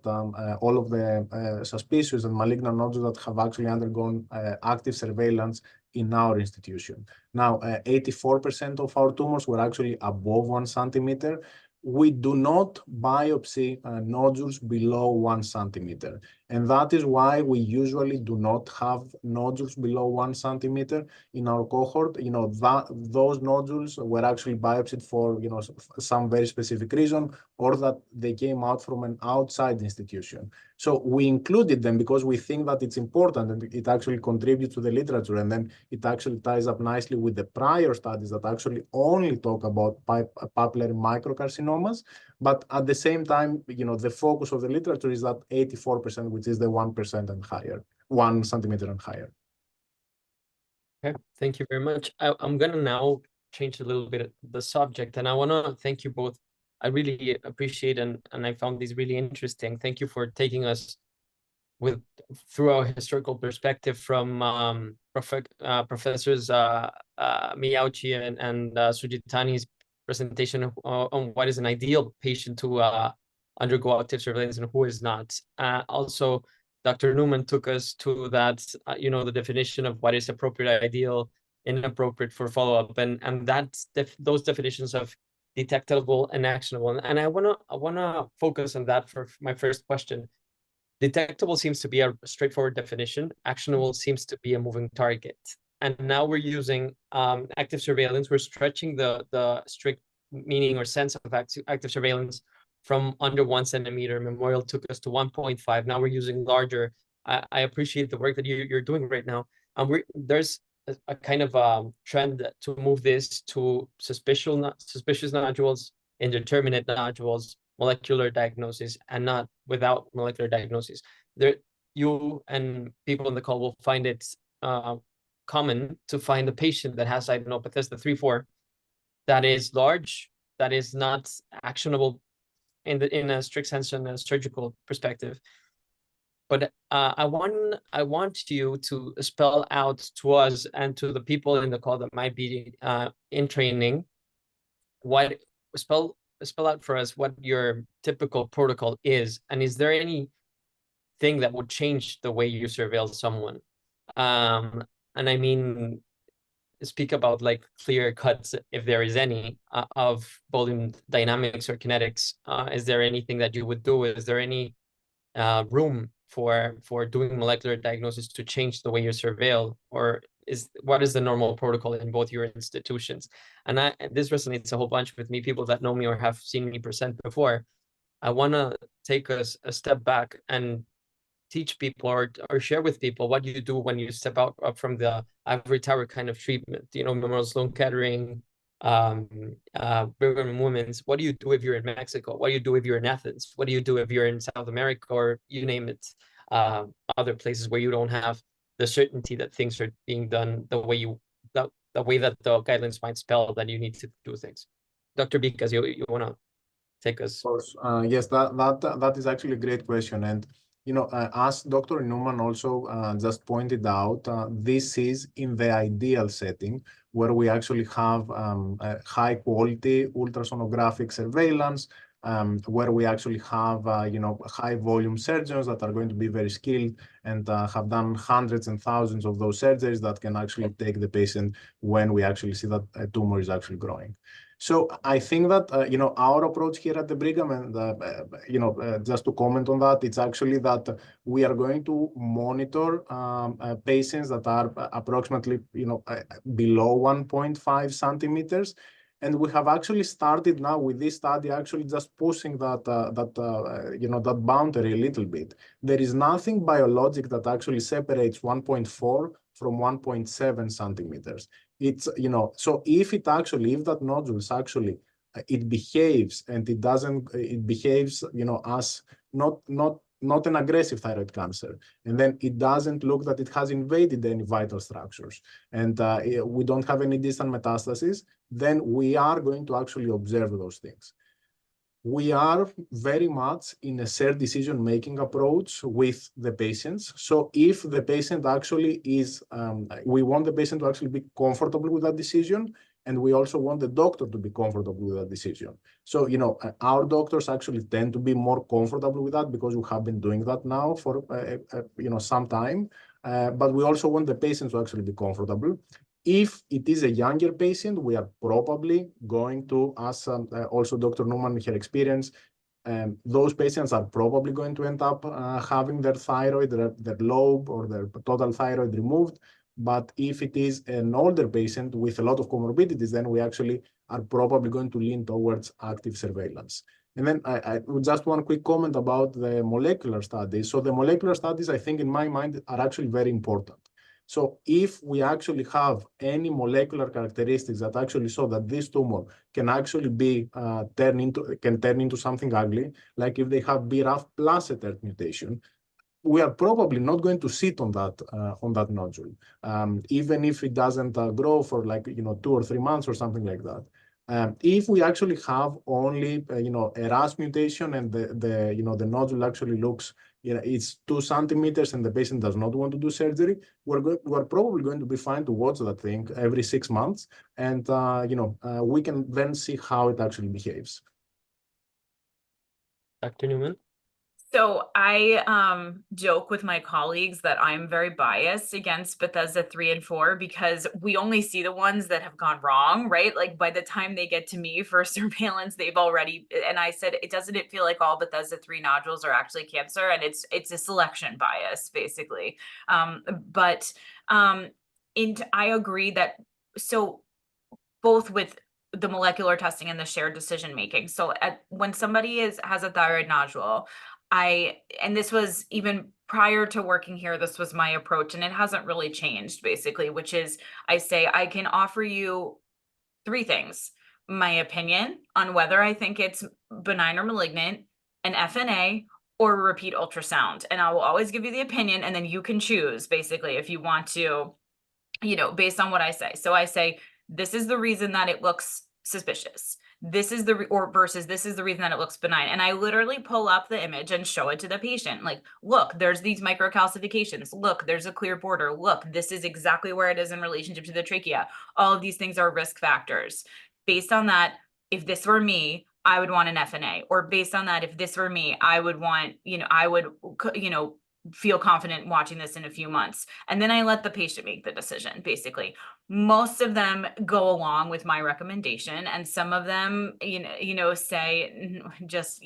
all of the suspicious and malignant nodules that have actually undergone active surveillance in our institution. Now, 84% of our tumors were actually above 1 centimeter. We do not biopsy nodules below 1 centimeter. And that is why we usually do not have nodules below 1 centimeter in our cohort. Those nodules were actually biopsied for some very specific reason, or that they came out from an outside institution. So we included them because we think that it's important and it actually contributes to the literature. And then it actually ties up nicely with the prior studies that actually only talk about papillary microcarcinomas. But at the same time, the focus of the literature is that 84%, which is the 1% and higher, 1 centimeter and higher. Okay, thank you very much. I'm going to now change a little bit the subject, and I want to thank you both. I really appreciate and I found these really interesting. Thank you for taking us through our historical perspective from Professors Miyauchi and Sujitani's presentation on what is an ideal patient to undergo active surveillance and who is not. Also, Dr. Newman took us to that, the definition of what is appropriate, ideal, inappropriate for follow-up, and that's those definitions of detectable and actionable. And I wanna focus on that for my first question. Detectable seems to be a straightforward definition. Actionable seems to be a moving target. And now we're using active surveillance. We're stretching the strict meaning or sense of active surveillance from under 1 centimeter. Memorial took us to 1.5. Now we're using larger. I appreciate the work that you're doing right now. There's a kind of trend to move this to suspicious nodules, indeterminate nodules, molecular diagnosis, and not without molecular diagnosis. You and people on the call will find it common to find a patient that has, I don't know, Bethesda 3-4, that is large, that is not actionable in a strict sense in a surgical perspective. But I want you to spell out to us and to the people in the call that might be in training, spell out for us what your typical protocol is, and is there anything that would change the way you surveil someone? And I mean, speak about like clear cuts, if there is any, of volume dynamics or kinetics. Is there anything that you would do? Is there any room for doing molecular diagnosis to change the way you surveil, or what is the normal protocol in both your institutions? And this resonates a whole bunch with me, people that know me or have seen me present before. I want to take us a step back and teach people or share with people what you do when you step up from the ivory tower kind of treatment. Memorial Sloan Kettering, Brigham and Women's. What do you do if you're in Mexico? What do you do if you're in Athens? What do you do if you're in South America, or you name it, other places where you don't have the certainty that things are being done the way that the guidelines might spell that you need to do things? Dr. Bikas, you want to take us? Of course. Yes, that is actually a great question. And as Dr. Newman also just pointed out, this is in the ideal setting where we actually have high quality ultrasonographic surveillance, where we actually have high volume surgeons that are going to be very skilled and have done hundreds and thousands of those surgeries that can actually take the patient when we actually see that a tumor is actually growing. So I think that our approach here at the Brigham, and just to comment on that, it's actually that we are going to monitor patients that are approximately below 1.5 centimeters, and we have actually started now with this study actually just pushing that boundary a little bit. There is nothing biologic that actually separates 1.4 from 1.7 centimeters. It's, so if that nodules actually, it behaves and it behaves, as not an aggressive thyroid cancer. And then it doesn't look that it has invaded any vital structures. And we don't have any distant metastasis, then we are going to actually observe those things. We are very much in a shared decision-making approach with the patients. So if the patient actually is, we want the patient to actually be comfortable with that decision, and we also want the doctor to be comfortable with that decision. So, our doctors actually tend to be more comfortable with that because we have been doing that now for, some time. But we also want the patient to actually be comfortable. If it is a younger patient, we are probably going to, as also Dr. Newman, her experience, those patients are probably going to end up having their thyroid, their lobe or their total thyroid removed. But if it is an older patient with a lot of comorbidities, then we actually are probably going to lean towards active surveillance. And then I just one quick comment about the molecular studies. So the molecular studies, I think in my mind, are actually very important. So if we actually have any molecular characteristics that actually show that this tumor can actually be turn into something ugly, like if they have BRAF plus a TERT mutation, we are probably not going to sit on that nodule, even if it doesn't grow for 2 or 3 months or something like that. If we actually have only a RAS mutation and the nodule actually looks, it's 2 centimeters and the patient does not want to do surgery, we're probably going to be fine to watch that thing every 6 months, and we can then see how it actually behaves. Dr. Newman? So I joke with my colleagues that I'm very biased against Bethesda 3 and 4 because we only see the ones that have gone wrong, right? Like by the time they get to me for surveillance, they've already, and I said, doesn't it feel like all Bethesda 3 nodules are actually cancer? And it's a selection bias, basically. I agree that, so both with the molecular testing and the shared decision making. So when somebody has a thyroid nodule, and this was even prior to working here, this was my approach, and it hasn't really changed basically, which is I say I can offer you three things: my opinion on whether I think it's benign or malignant, an FNA, or a repeat ultrasound. And I will always give you the opinion, and then you can choose basically if you want to, based on what I say. So I say, this is the reason that it looks suspicious. This is versus this is the reason that it looks benign. And I literally pull up the image and show it to the patient. Like, look, there's these microcalcifications. Look, there's a clear border. Look, this is exactly where it is in relationship to the trachea. All of these things are risk factors. Based on that, if this were me, I would want an FNA. Or based on that, if this were me, I would want, I would, feel confident watching this in a few months. And then I let the patient make the decision, basically. Most of them go along with my recommendation, and some of them, say, just,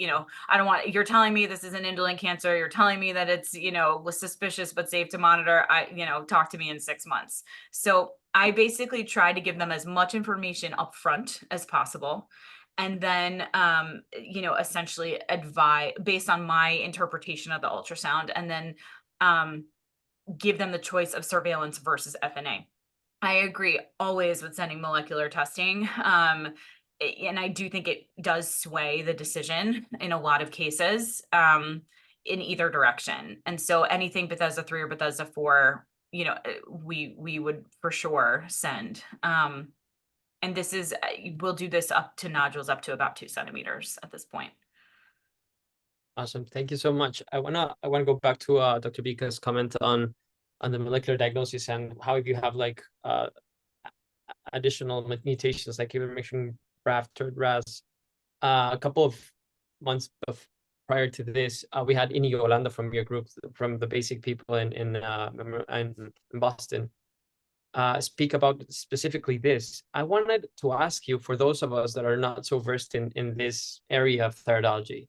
I don't want, you're telling me this is an indolent cancer. You're telling me that it's, was suspicious but safe to monitor. Talk to me in 6 months. So I basically try to give them as much information up front as possible, and then essentially advise based on my interpretation of the ultrasound, and then give them the choice of surveillance versus FNA. I agree always with sending molecular testing, and I do think it does sway the decision in a lot of cases, in either direction. And so anything Bethesda 3 or Bethesda 4, we would for sure send. And this is, we'll do this up to nodules up to about 2 centimeters at this point. Awesome. Thank you so much. I wanna go back to Dr. Bikas' comment on the molecular diagnosis and how if you have like additional mutations, like you were mentioning BRAF, third RAS. A couple of months prior to this, we had Ini Yolanda from your group, from the basic people in Boston, speak about specifically this. I wanted to ask you, for those of us that are not so versed in this area of thyroidology,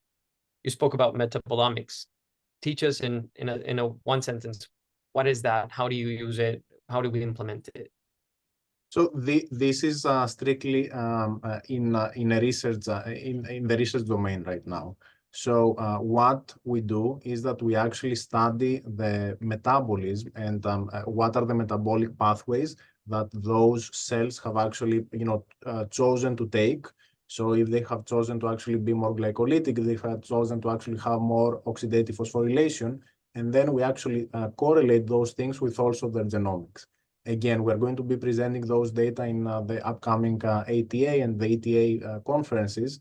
you spoke about metabolomics. Teach us in a one sentence, what is that? How do you use it? How do we implement it? So this is strictly in a research in the research domain right now. So what we do is that we actually study the metabolism and what are the metabolic pathways that those cells have actually chosen to take. So if they have chosen to actually be more glycolytic, they have chosen to actually have more oxidative phosphorylation, and then we actually correlate those things with also their genomics. Again, we're going to be presenting those data in the upcoming ATA and the ETA conferences,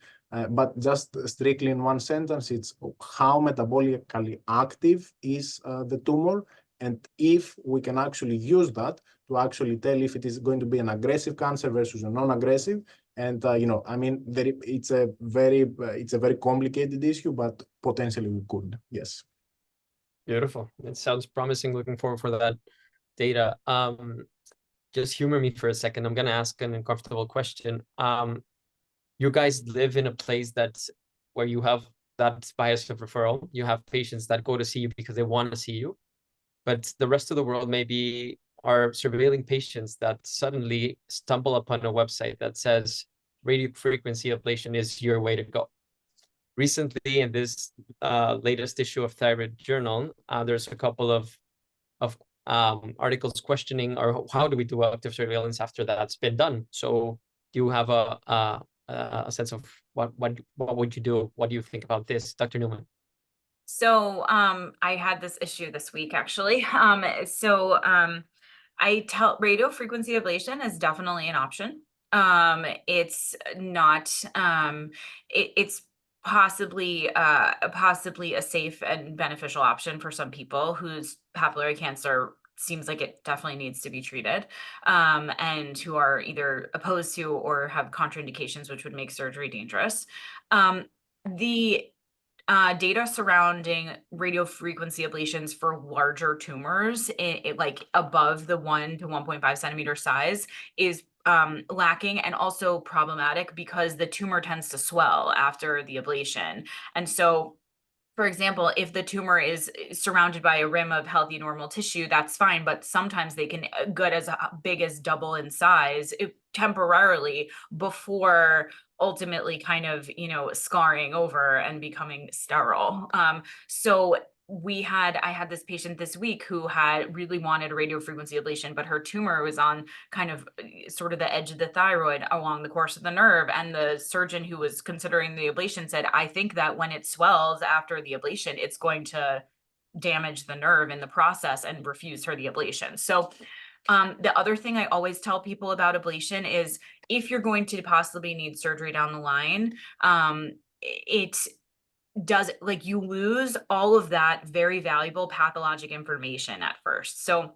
but just strictly in one sentence, it's how metabolically active is the tumor, and if we can actually use that to actually tell if it is going to be an aggressive cancer versus a non-aggressive. And it's a very complicated issue, but potentially we could, yes. Beautiful. It sounds promising. Looking forward for that data. Just humor me for a second. I'm gonna ask an uncomfortable question. You guys live in a place where you have that bias of referral. You have patients that go to see you because they want to see you, but the rest of the world maybe are surveilling patients that suddenly stumble upon a website that says radiofrequency ablation is your way to go. Recently, in this latest issue of Thyroid Journal, there's a couple of articles questioning, or how do we do active surveillance after that's been done? So do you have a sense of what would you do? What do you think about this, Dr. Newman? So I had this issue this week, actually. I tell radiofrequency ablation is definitely an option. It's not, it's possibly a safe and beneficial option for some people whose papillary cancer seems like it definitely needs to be treated, and who are either opposed to or have contraindications, which would make surgery dangerous. The data surrounding radiofrequency ablations for larger tumors, like above the 1 to 1.5 centimeter size, is lacking and also problematic because the tumor tends to swell after the ablation. And so for example, if the tumor is surrounded by a rim of healthy normal tissue, that's fine. But sometimes they can get as big as double in size temporarily before ultimately kind of, scarring over and becoming sterile. So I had this patient this week who had really wanted a radiofrequency ablation, but her tumor was on kind of sort of the edge of the thyroid along the course of the nerve. And the surgeon who was considering the ablation said, I think that when it swells after the ablation, it's going to damage the nerve in the process, and refused her the ablation. So the other thing I always tell people about ablation is if you're going to possibly need surgery down the line, it does, like, you lose all of that very valuable pathologic information at first. So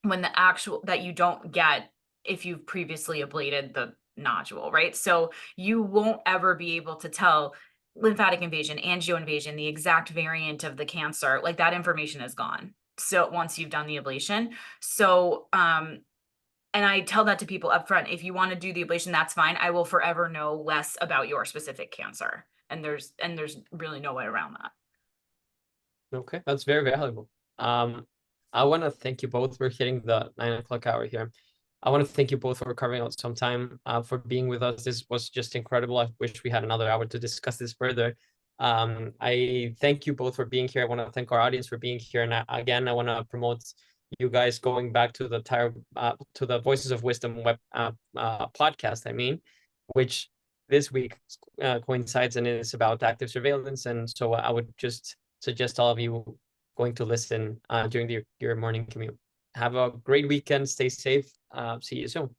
when the actual that you don't get if you've previously ablated the nodule, right? So you won't ever be able to tell lymphatic invasion, angio invasion, the exact variant of the cancer, like that information is gone. So once you've done the ablation. So and I tell that to people up front, if you want to do the ablation, that's fine. I will forever know less about your specific cancer. And there's really no way around that. Okay, that's very valuable. I want to thank you both. We're hitting the 9 o'clock hour here. I want to thank you both for carving out some time for being with us. This was just incredible. I wish we had another hour to discuss this further. I thank you both for being here. I want to thank our audience for being here. And again, I want to promote you guys going back to the Voices of Wisdom web podcast, which this week coincides and is about active surveillance. And so I would just suggest all of you going to listen during your morning commute. Have a great weekend. Stay safe. See you soon.